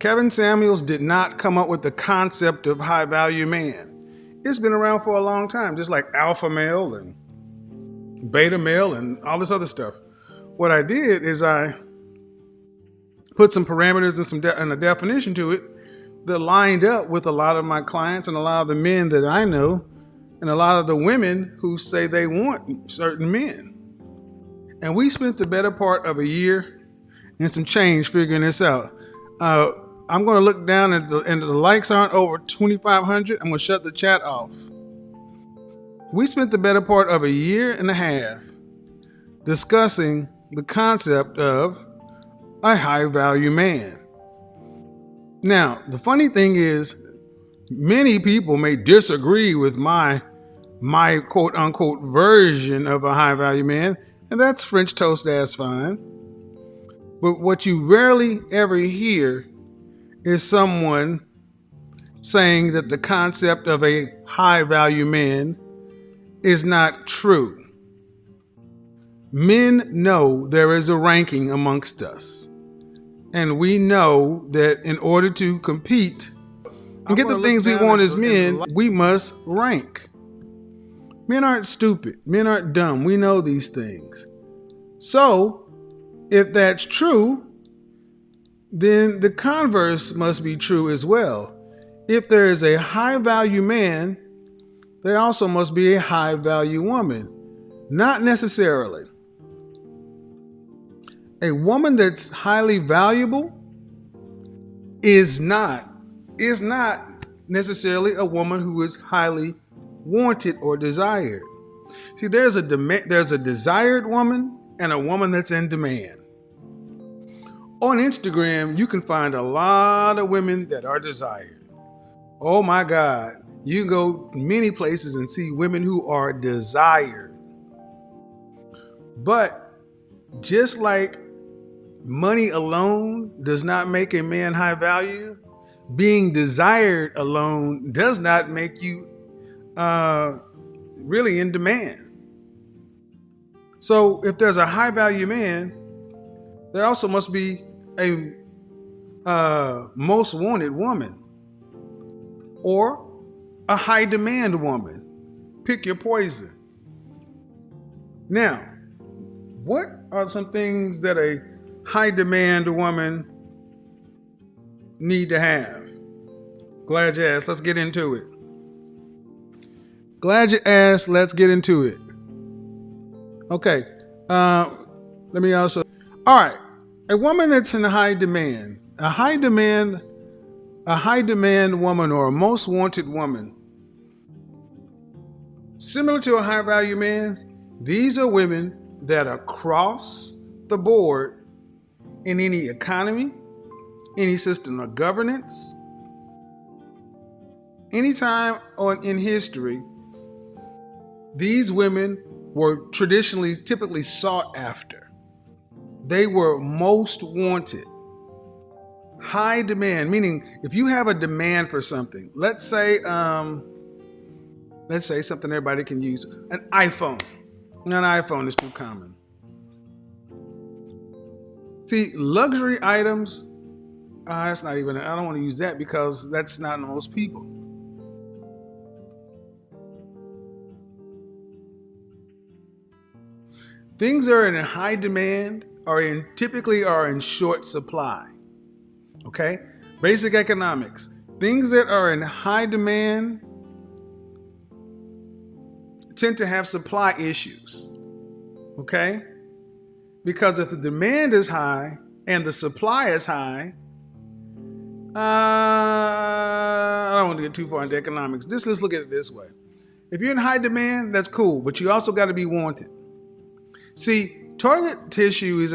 Kevin Samuels did not come up with the concept of high value man. It's been around for a long time, just like alpha male and beta male and all this other stuff. What I did is I put some parameters and a definition to it that lined up with a lot of my clients and a lot of the men that I know and a lot of the women who say they want certain men. And we spent the better part of a year and some change figuring this out. I'm going to look down and the likes aren't over 2,500. I'm going to shut the chat off. We spent the better part of a year and a half discussing the concept of a high value man. Now, the funny thing is, many people may disagree with my quote unquote version of a high value man, and that's French toast, that's fine. But what you rarely ever hear is someone saying that the concept of a high value man is not true. Men know there is a ranking amongst us. And we know that in order to compete and get the things we want as men, we must rank. Men aren't stupid. Men aren't dumb. We know these things. So, if that's true, then the converse must be true as well. If there is a high value man, there also must be a high value woman. Not necessarily. A woman that's highly valuable is not necessarily a woman who is highly wanted or desired. See, there's a desired woman and a woman that's in demand. On Instagram, you can find a lot of women that are desired. Oh my God. You can go many places and see women who are desired. But just like money alone does not make a man high value, being desired alone does not make you really in demand. So if there's a high value man, there also must be a most wanted woman or a high demand woman. Pick your poison. Now, what are some things that a high demand woman need to have? Glad you asked. Let's get into it. Glad you asked. Let's get into it. Okay. Let me also. All right. A woman that's in high demand, a high demand woman or a most wanted woman, similar to a high value man, these are women that across the board in any economy, any system of governance, anytime in history, these women were typically sought after. They were most wanted. High demand, meaning if you have a demand for something, let's say something everybody can use, an iPhone. An iPhone is too common. See, luxury items, I don't want to use that because that's not most people. Things that are in high demand typically are in short supply. Okay? Basic economics. Things that are in high demand tend to have supply issues. Okay? Because if the demand is high and the supply is high, I don't want to get too far into economics. Let's look at it this way. If you're in high demand, that's cool, but you also got to be wanted. See, toilet tissue is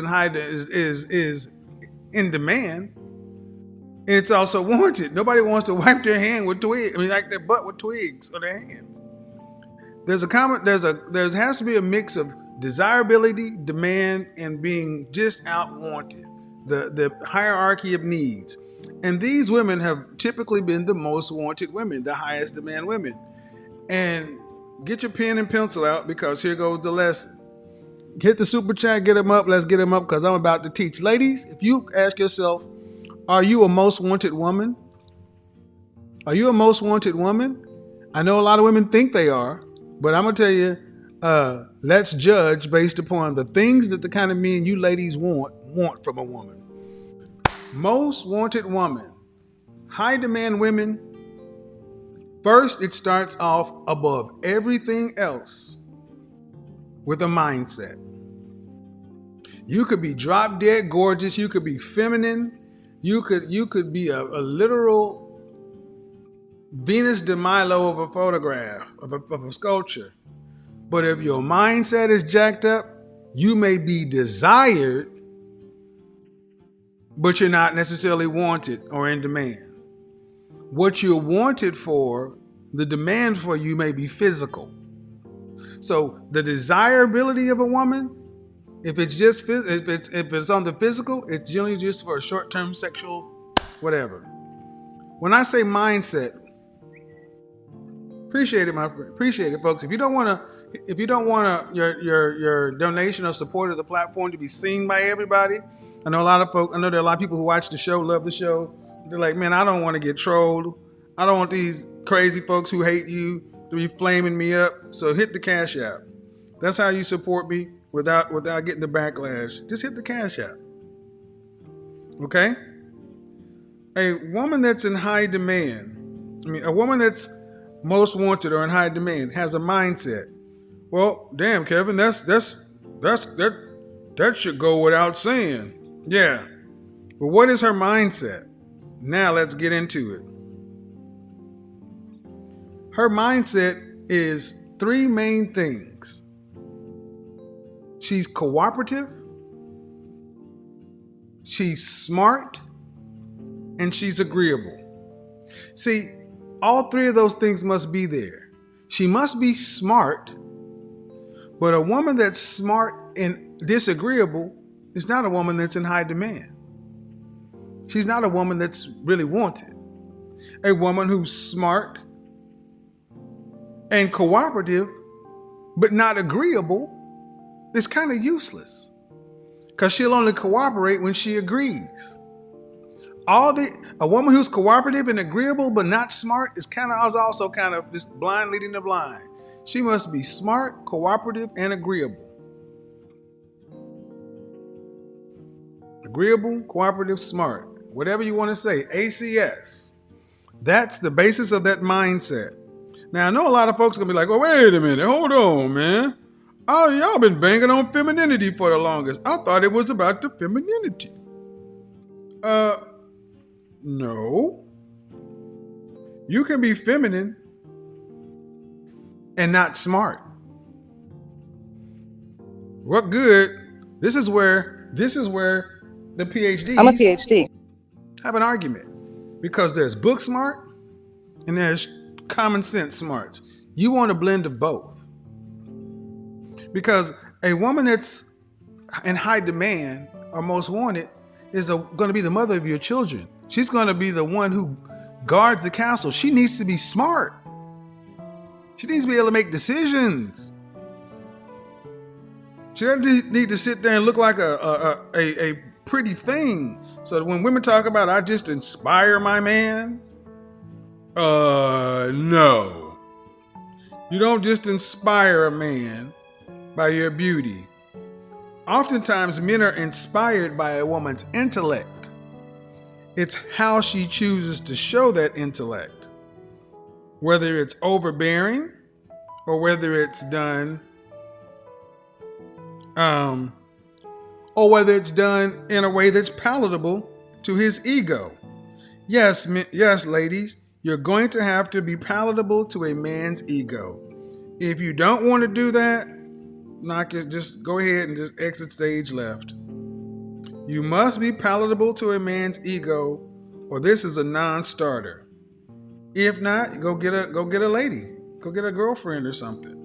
in demand, and it's also wanted. Nobody wants to wipe their hand with twigs. Like their butt with twigs on their hands. There has to be a mix of desirability, demand, and being just out wanted. The hierarchy of needs. And these women have typically been the most wanted women, the highest demand women. And get your pen and pencil out because here goes the lesson. Hit the super chat, get them up. Let's get them up because I'm about to teach. Ladies, if you ask yourself, Are you a most wanted woman? Are you a most wanted woman? I know a lot of women think they are, but I'm gonna tell you, let's judge based upon the things that the kind of men you ladies want from a woman. Most wanted woman, high demand women. First, it starts off above everything else with a mindset. You could be drop dead gorgeous. You could be feminine. You could be a literal Venus de Milo of a photograph of a sculpture. But if your mindset is jacked up, you may be desired, but you're not necessarily wanted or in demand. What you're wanted for, the demand for you may be physical. So the desirability of a woman, if it's on the physical, it's generally just for a short-term sexual whatever. When I say mindset, appreciate it, my friend. Appreciate it, folks. If you don't want your donation or support of the platform to be seen by everybody, I know there are a lot of people who watch the show, love the show. They're like, man, I don't want to get trolled. I don't want these crazy folks who hate you to be flaming me up. So hit the Cash App. That's how you support me without getting the backlash. Just hit the Cash App. Okay? A woman that's in high demand, a woman that's most wanted or in high demand has a mindset. Well, damn, Kevin, that should go without saying. Yeah. But what is her mindset? Now let's get into it. Her mindset is three main things. She's cooperative, she's smart, and she's agreeable. See, all three of those things must be there. She must be smart, but a woman that's smart and disagreeable is not a woman that's in high demand. She's not a woman that's really wanted. A woman who's smart and cooperative, but not agreeable, is kind of useless because she'll only cooperate when she agrees. A woman who's cooperative and agreeable but not smart is also kind of just blind leading the blind. She must be smart, cooperative, and agreeable. Agreeable, cooperative, smart. Whatever you want to say, ACS. That's the basis of that mindset. Now, I know a lot of folks are going to be like, well, wait a minute, hold on, man. Oh, y'all been banging on femininity for the longest. I thought it was about the femininity. No. You can be feminine and not smart. What good? This is where the PhDs I'm a PhD. have an argument, because there's book smart and there's common sense smarts. You want a blend of both, because a woman that's in high demand or most wanted is going to be the mother of your children. She's going to be the one who guards the castle. She needs to be smart. She needs to be able to make decisions. She doesn't need to sit there and look like a pretty thing. So that when women talk about, I just inspire my man, no. You don't just inspire a man by your beauty. Oftentimes, men are inspired by a woman's intellect. It's how she chooses to show that intellect. Whether it's overbearing or whether it's done, or whether it's done in a way that's palatable to his ego. Yes, ladies, you're going to have to be palatable to a man's ego. If you don't want to do that, just go ahead and just exit stage left. You must be palatable to a man's ego, or this is a non-starter. If not, go get a lady. Go get a girlfriend or something.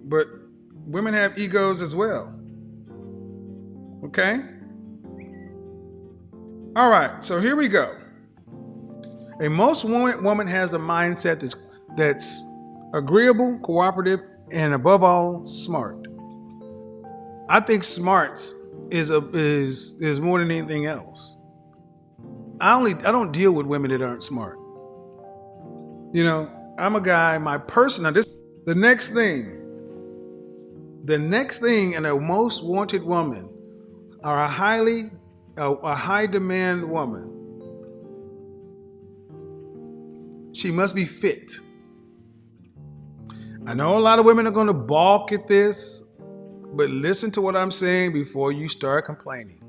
But women have egos as well. Okay? All right, so here we go. A most wanted woman has a mindset that's agreeable, cooperative, and above all, smart. I think smarts is more than anything else. I don't deal with women that aren't smart. You know, I'm a guy, my personal this the next thing, the next thing in a most wanted woman or a high demand woman. She must be fit. I know a lot of women are going to balk at this, but listen to what I'm saying before you start complaining.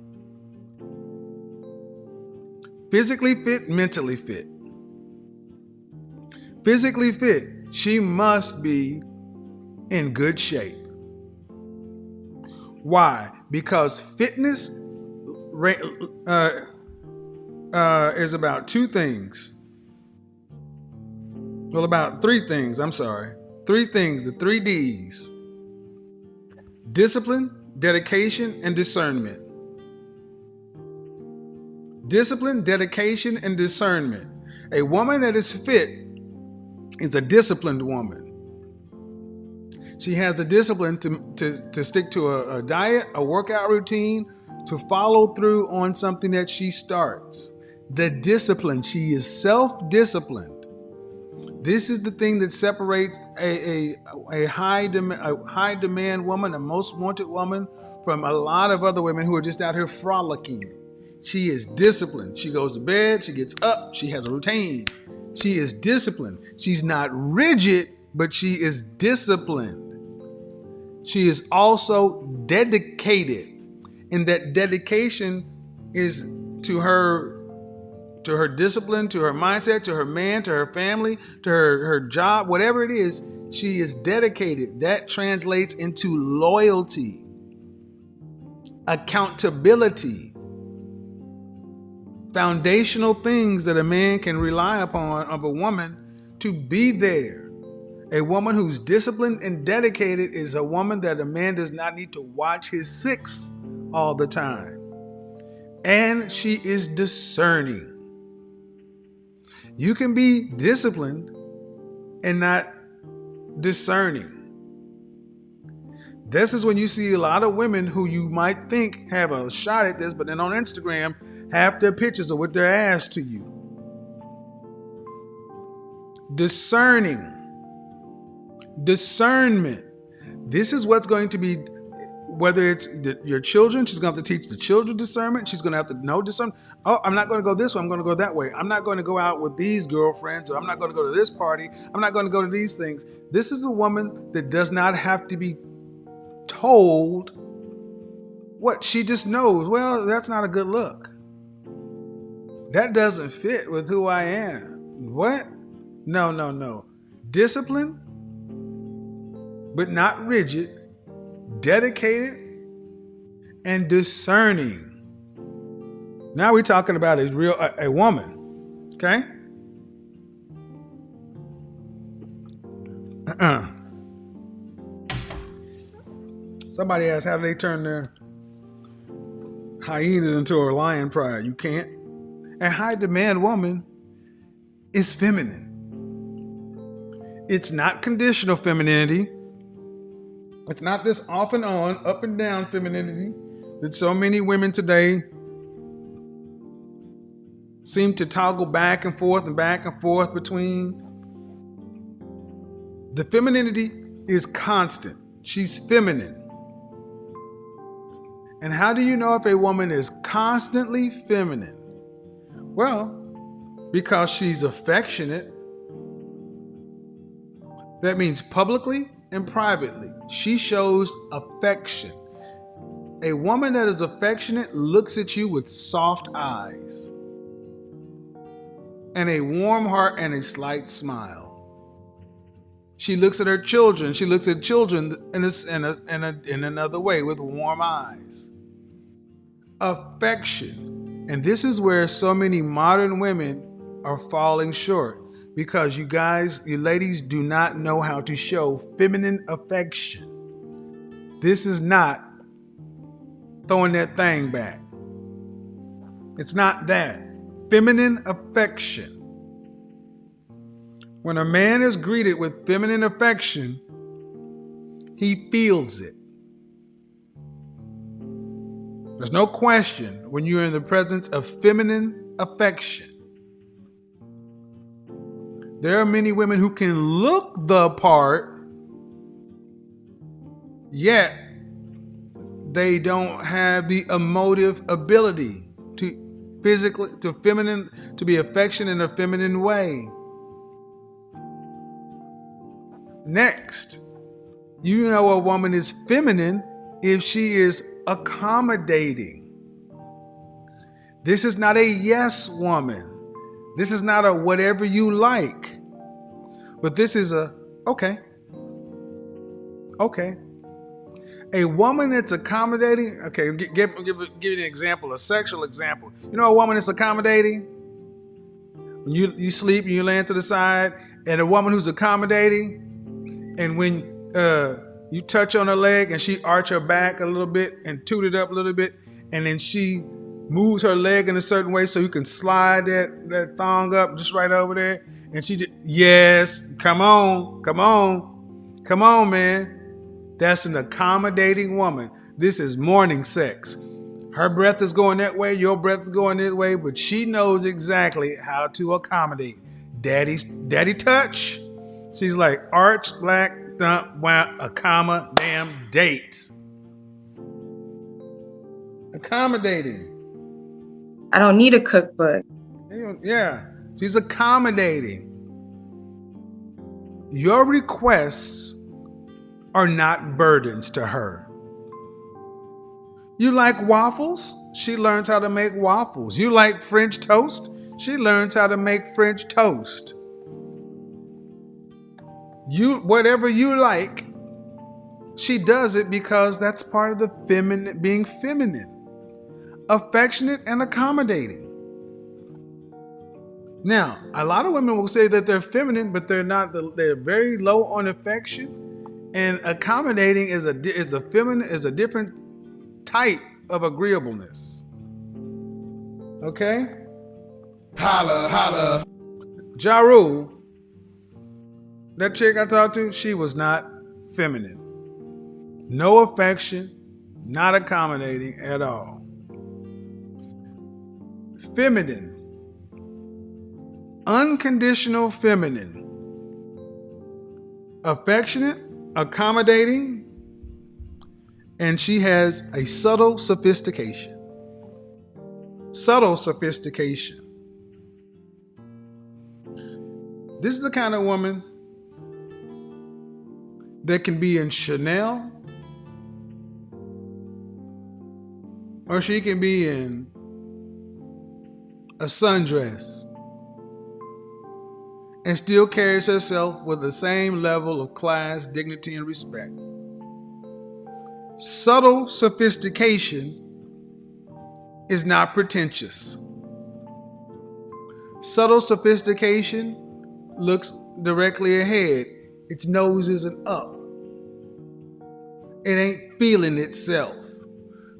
Physically fit, mentally fit. Physically fit, she must be in good shape. Why? Because fitness is about two things. Well, about three things. I'm sorry. Three things, the three D's: discipline, dedication, and discernment. Discipline, dedication, and discernment. A woman that is fit is a disciplined woman. She has the discipline to stick to a diet, a workout routine, to follow through on something that she starts. The discipline, she is self-disciplined. This is the thing that separates a high demand woman, a most wanted woman, from a lot of other women who are just out here frolicking. She is disciplined. She goes to bed, she gets up, she has a routine. She is disciplined. She's not rigid, but she is disciplined. She is also dedicated, and that dedication is to her discipline, to her mindset, to her man, to her family, to her job, whatever it is. She is dedicated. That translates into loyalty, accountability, foundational things that a man can rely upon of a woman to be there. A woman who's disciplined and dedicated is a woman that a man does not need to watch his six all the time. And she is discerning. You can be disciplined and not discerning. This is when you see a lot of women who you might think have a shot at this, but then on Instagram, half their pictures are with their ass to you. Discerning. Discernment. This is what's going to be, whether it's your children, she's going to have to teach the children discernment. She's going to have to know discernment. Oh, I'm not going to go this way. I'm going to go that way. I'm not going to go out with these girlfriends, or I'm not going to go to this party. I'm not going to go to these things. This is a woman that does not have to be told what. She just knows, well, that's not a good look. That doesn't fit with who I am. What? No. Discipline, but not rigid, dedicated, and discerning. Now we're talking about a woman, okay? Somebody asked, how do they turn their hyenas into a lion pride? You can't. A high demand woman is feminine. It's not conditional femininity. It's not this off and on, up and down femininity that so many women today seem to toggle back and forth between. The femininity is constant. She's feminine. And how do you know if a woman is constantly feminine? Well, because she's affectionate. That means publicly and privately. She shows affection. A woman that is affectionate looks at you with soft eyes and a warm heart and a slight smile. She looks at her children. She looks at children in another way, with warm eyes. Affection. And this is where so many modern women are falling short, because you ladies do not know how to show feminine affection. This is not throwing that thing back. It's not that. Feminine affection. When a man is greeted with feminine affection, he feels it. There's no question when you're in the presence of feminine affection. There are many women who can look the part, yet they don't have the emotive ability to physically, to be affectionate in a feminine way. Next, you know a woman is feminine if she is accommodating. This is not a yes woman. This is not a whatever you like. But this is a okay. Okay. A woman that's accommodating, okay, give you an example, a sexual example. You know a woman that's accommodating? When you sleep and you land to the side, and a woman who's accommodating, and when you touch on her leg and she arch her back a little bit and toot it up a little bit, and then she moves her leg in a certain way so you can slide that thong up just right over there. And yes, come on, man. That's an accommodating woman. This is morning sex. Her breath is going that way, your breath is going this way, but she knows exactly how to accommodate. Daddy touch. She's like arch, black, thump, wow, a comma, damn date. Accommodating. I don't need a cookbook. Yeah, she's accommodating. Your requests are not burdens to her. You like waffles? She learns how to make waffles. You like French toast? She learns how to make French toast. Whatever you like, she does it because that's part of the feminine, being feminine, affectionate and accommodating. Now, a lot of women will say that they're feminine, but they're not. They're very low on affection. And accommodating is a different type of agreeableness. Okay? Holla, holla. Ja Rule, that chick I talked to, she was not feminine. No affection, not accommodating at all. Feminine. Unconditional feminine. Affectionate, accommodating, and she has a subtle sophistication. Subtle sophistication. This is the kind of woman that can be in Chanel, or she can be in a sundress and still carries herself with the same level of class, dignity, and respect. Subtle sophistication is not pretentious. Subtle sophistication looks directly ahead. Its nose isn't up. It ain't feeling itself.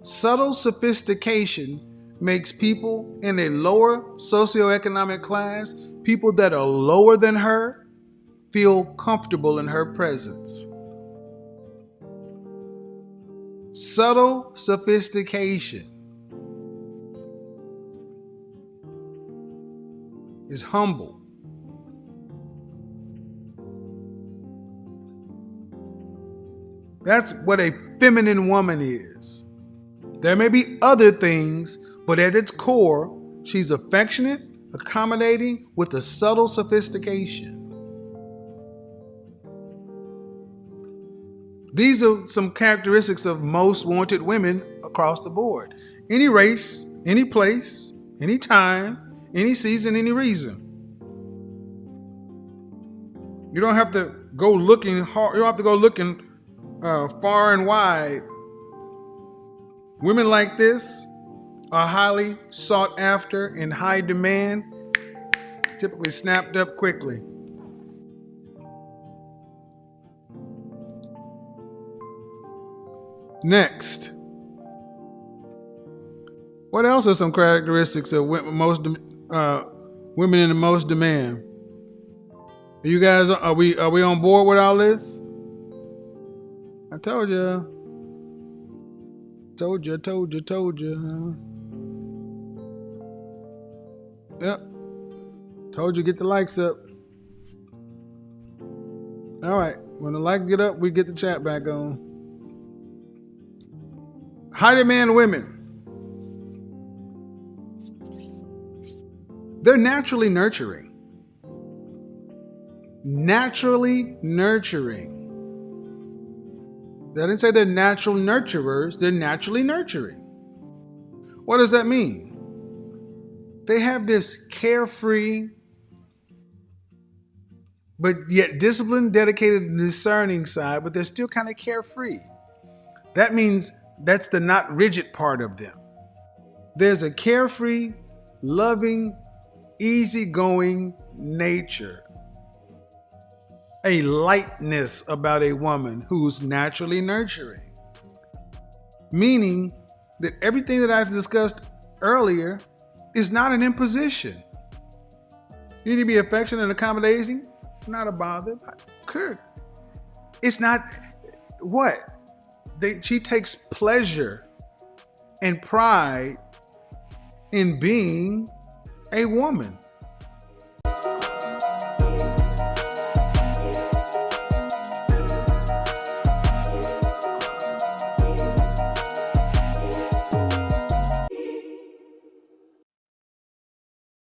Subtle sophistication makes people in a lower socioeconomic class, people that are lower than her, feel comfortable in her presence. Subtle sophistication is humble. That's what a feminine woman is. There may be other things, but at its core, she's affectionate, accommodating, with a subtle sophistication. These are some characteristics of most wanted women across the board. Any race, any place, any time, any season, any reason. You don't have to go looking hard. You don't have to go looking far and wide. Women like this are highly sought after, in high demand, typically snapped up quickly. Next, what else are some characteristics of women in the most demand? Are you guys, are we on board with all this? I told you. Told you. Yep. Told you, get the likes up. All right. When the likes get up, we get the chat back on. High demand women. They're naturally nurturing. Naturally nurturing. I didn't say they're natural nurturers, they're naturally nurturing. What does that mean? They have this carefree, but yet disciplined, dedicated, and discerning side, but they're still kind of carefree. That means that's the not rigid part of them. There's a carefree, loving, easygoing nature, a lightness about a woman who's naturally nurturing. Meaning that everything that I've discussed earlier is not an imposition. You need to be affectionate and accommodating, not a bother. Kirk, it's not what? She takes pleasure and pride in being a woman.